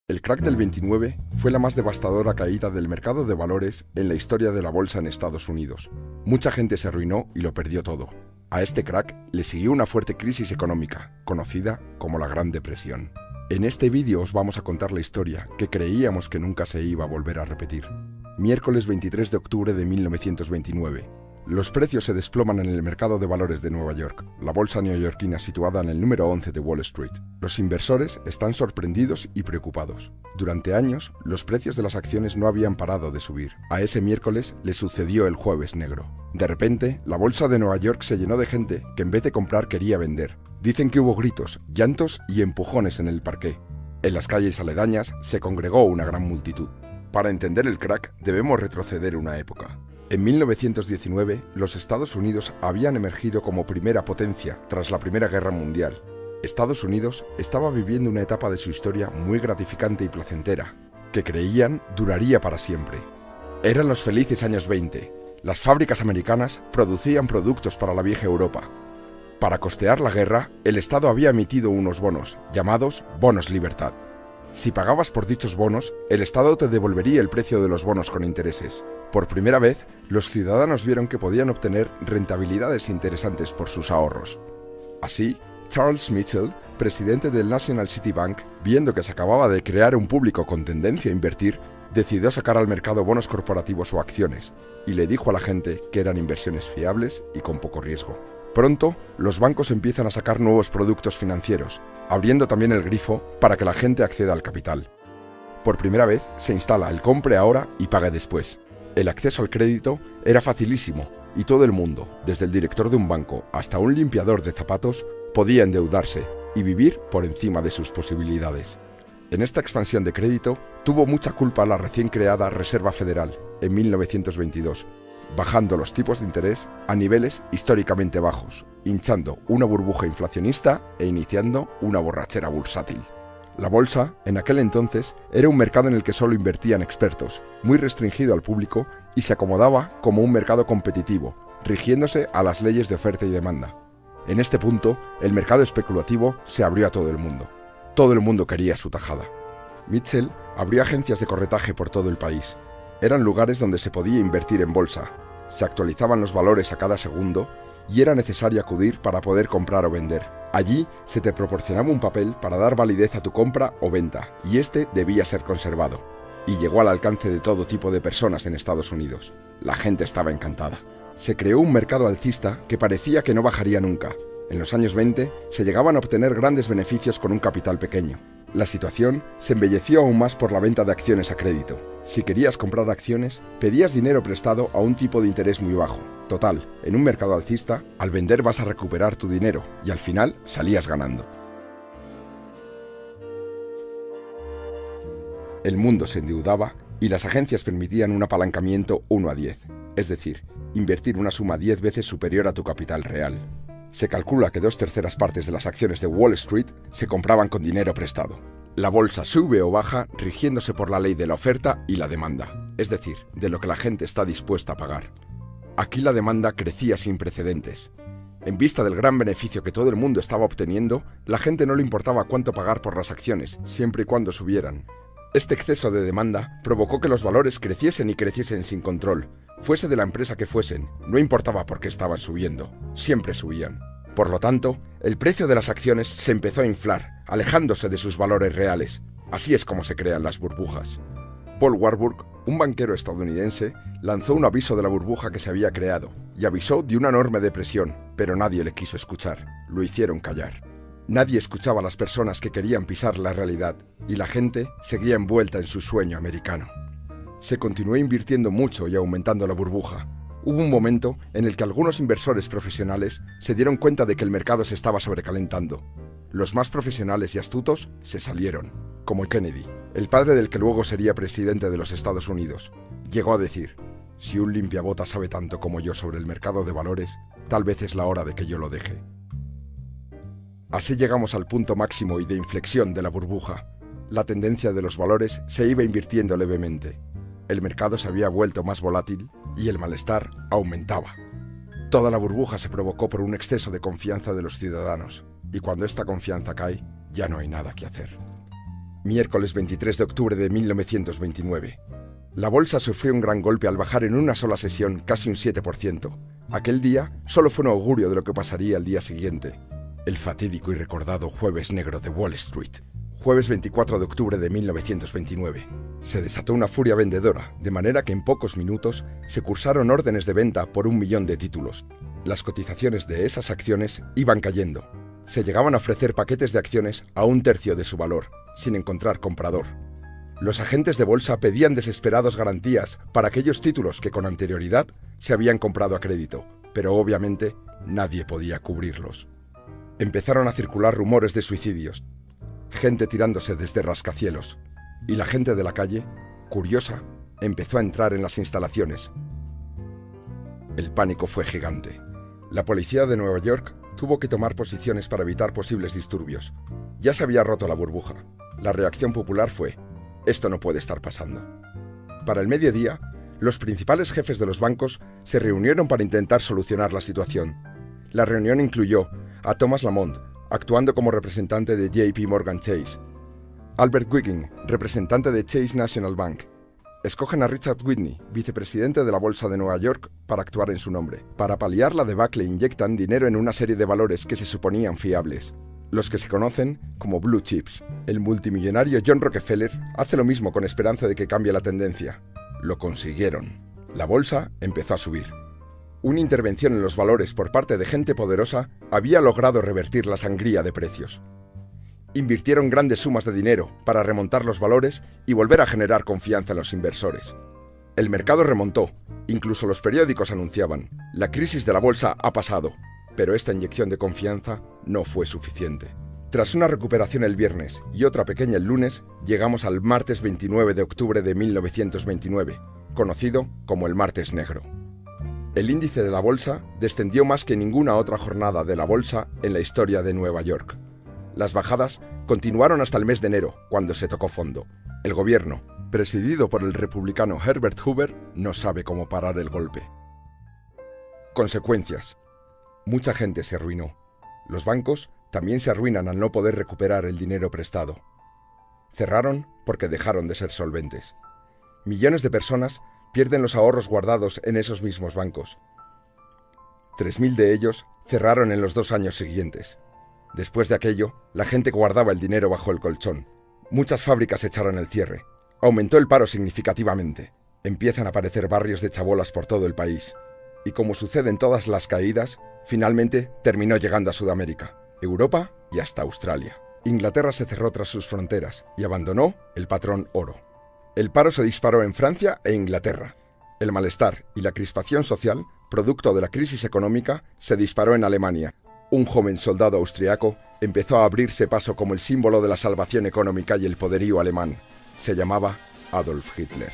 El crack del 29 fue la más devastadora caída del mercado de valores en la historia de la bolsa en Estados Unidos. Mucha gente se arruinó y lo perdió todo. A este crack le siguió una fuerte crisis económica, conocida como la Gran Depresión. En este vídeo os vamos a contar la historia que creíamos que nunca se iba a volver a repetir. Miércoles 23 de octubre de 1929. Los precios se desploman en el mercado de valores de Nueva York, la bolsa neoyorquina situada en el número 11 de Wall Street. Los inversores están sorprendidos y preocupados. Durante años, los precios de las acciones no habían parado de subir. A ese miércoles le sucedió el Jueves Negro. De repente, la bolsa de Nueva York se llenó de gente que en vez de comprar quería vender. Dicen que hubo gritos, llantos y empujones en el parqué. En las calles aledañas se congregó una gran multitud. Para entender el crack, debemos retroceder una época. En 1919, los Estados Unidos habían emergido como primera potencia tras la Primera Guerra Mundial. Estados Unidos estaba viviendo una etapa de su historia muy gratificante y placentera, que creían duraría para siempre. Eran los felices años 20. Las fábricas americanas producían productos para la vieja Europa. Para costear la guerra, el Estado había emitido unos bonos, llamados bonos libertad. Si pagabas por dichos bonos, el Estado te devolvería el precio de los bonos con intereses. Por primera vez, los ciudadanos vieron que podían obtener rentabilidades interesantes por sus ahorros. Así, Charles Mitchell, presidente del National City Bank, viendo que se acababa de crear un público con tendencia a invertir, decidió sacar al mercado bonos corporativos o acciones, y le dijo a la gente que eran inversiones fiables y con poco riesgo. Pronto, los bancos empiezan a sacar nuevos productos financieros, abriendo también el grifo para que la gente acceda al capital. Por primera vez se instala el compre ahora y pague después. El acceso al crédito era facilísimo y todo el mundo, desde el director de un banco hasta un limpiador de zapatos, podía endeudarse y vivir por encima de sus posibilidades. En esta expansión de crédito tuvo mucha culpa la recién creada Reserva Federal en 1922, bajando los tipos de interés a niveles históricamente bajos, hinchando una burbuja inflacionista e iniciando una borrachera bursátil. La bolsa, en aquel entonces, era un mercado en el que solo invertían expertos, muy restringido al público y se acomodaba como un mercado competitivo, rigiéndose a las leyes de oferta y demanda. En este punto, el mercado especulativo se abrió a todo el mundo. Todo el mundo quería su tajada. Mitchell abrió agencias de corretaje por todo el país. Eran lugares donde se podía invertir en bolsa, se actualizaban los valores a cada segundo y era necesario acudir para poder comprar o vender. Allí se te proporcionaba un papel para dar validez a tu compra o venta, y este debía ser conservado. Y llegó al alcance de todo tipo de personas en Estados Unidos. La gente estaba encantada. Se creó un mercado alcista que parecía que no bajaría nunca. En los años 20 se llegaban a obtener grandes beneficios con un capital pequeño. La situación se embelleció aún más por la venta de acciones a crédito. Si querías comprar acciones, pedías dinero prestado a un tipo de interés muy bajo. Total, en un mercado alcista, al vender vas a recuperar tu dinero y al final salías ganando. El mundo se endeudaba y las agencias permitían un apalancamiento 1 a 10, es decir, invertir una suma 10 veces superior a tu capital real. Se calcula que 2/3 partes de las acciones de Wall Street se compraban con dinero prestado. La bolsa sube o baja rigiéndose por la ley de la oferta y la demanda, es decir, de lo que la gente está dispuesta a pagar. Aquí la demanda crecía sin precedentes. En vista del gran beneficio que todo el mundo estaba obteniendo, la gente no le importaba cuánto pagar por las acciones, siempre y cuando subieran. Este exceso de demanda provocó que los valores creciesen y creciesen sin control. Fuese de la empresa que fuesen, no importaba por qué estaban subiendo, siempre subían. Por lo tanto, el precio de las acciones se empezó a inflar, alejándose de sus valores reales. Así es como se crean las burbujas. Paul Warburg, un banquero estadounidense, lanzó un aviso de la burbuja que se había creado y avisó de una enorme depresión, pero nadie le quiso escuchar, lo hicieron callar. Nadie escuchaba a las personas que querían pisar la realidad y la gente seguía envuelta en su sueño americano. Se continuó invirtiendo mucho y aumentando la burbuja. Hubo un momento en el que algunos inversores profesionales se dieron cuenta de que el mercado se estaba sobrecalentando. Los más profesionales y astutos se salieron, como Kennedy, el padre del que luego sería presidente de los Estados Unidos. Llegó a decir: si un limpiabotas sabe tanto como yo sobre el mercado de valores, tal vez es la hora de que yo lo deje. Así llegamos al punto máximo y de inflexión de la burbuja. La tendencia de los valores se iba invirtiendo levemente. El mercado se había vuelto más volátil y el malestar aumentaba. Toda la burbuja se provocó por un exceso de confianza de los ciudadanos, y cuando esta confianza cae, ya no hay nada que hacer. Miércoles 23 de octubre de 1929. La bolsa sufrió un gran golpe al bajar en una sola sesión casi un 7%. Aquel día solo fue un augurio de lo que pasaría al día siguiente. El fatídico y recordado Jueves Negro de Wall Street. Jueves 24 de octubre de 1929. Se desató una furia vendedora, de manera que en pocos minutos se cursaron órdenes de venta por 1 millón de títulos. Las cotizaciones de esas acciones iban cayendo. Se llegaban a ofrecer paquetes de acciones a 1/3 de su valor, sin encontrar comprador. Los agentes de bolsa pedían desesperados garantías para aquellos títulos que con anterioridad se habían comprado a crédito, pero obviamente nadie podía cubrirlos. Empezaron a circular rumores de suicidios, gente tirándose desde rascacielos, y la gente de la calle, curiosa, empezó a entrar en las instalaciones. El pánico fue gigante. La policía de Nueva York tuvo que tomar posiciones para evitar posibles disturbios. Ya se había roto la burbuja. La reacción popular fue: esto no puede estar pasando. Para el mediodía, los principales jefes de los bancos se reunieron para intentar solucionar la situación. La reunión incluyó a Thomas Lamont, actuando como representante de JP Morgan Chase, Albert Wiggin, representante de Chase National Bank. Escogen a Richard Whitney, vicepresidente de la Bolsa de Nueva York, para actuar en su nombre. Para paliar la debacle inyectan dinero en una serie de valores que se suponían fiables, los que se conocen como Blue Chips. El multimillonario John Rockefeller hace lo mismo con esperanza de que cambie la tendencia. Lo consiguieron. La bolsa empezó a subir. Una intervención en los valores por parte de gente poderosa había logrado revertir la sangría de precios. Invirtieron grandes sumas de dinero para remontar los valores y volver a generar confianza en los inversores. El mercado remontó, incluso los periódicos anunciaban: la crisis de la bolsa ha pasado, pero esta inyección de confianza no fue suficiente. Tras una recuperación el viernes y otra pequeña el lunes, llegamos al martes 29 de octubre de 1929, conocido como el Martes Negro. El índice de la bolsa descendió más que ninguna otra jornada de la bolsa en la historia de Nueva York. Las bajadas continuaron hasta el mes de enero, cuando se tocó fondo. El gobierno, presidido por el republicano Herbert Hoover, no sabe cómo parar el golpe. Consecuencias. Mucha gente se arruinó. Los bancos también se arruinan al no poder recuperar el dinero prestado. Cerraron porque dejaron de ser solventes. Millones de personas pierden los ahorros guardados en esos mismos bancos. 3.000 de ellos cerraron en los 2 años siguientes. Después de aquello, la gente guardaba el dinero bajo el colchón. Muchas fábricas echaron el cierre. Aumentó el paro significativamente. Empiezan a aparecer barrios de chabolas por todo el país. Y como sucede en todas las caídas, finalmente terminó llegando a Sudamérica, Europa y hasta Australia. Inglaterra se cerró tras sus fronteras y abandonó el patrón oro. El paro se disparó en Francia e Inglaterra. El malestar y la crispación social, producto de la crisis económica, se disparó en Alemania. Un joven soldado austriaco empezó a abrirse paso como el símbolo de la salvación económica y el poderío alemán. Se llamaba Adolf Hitler.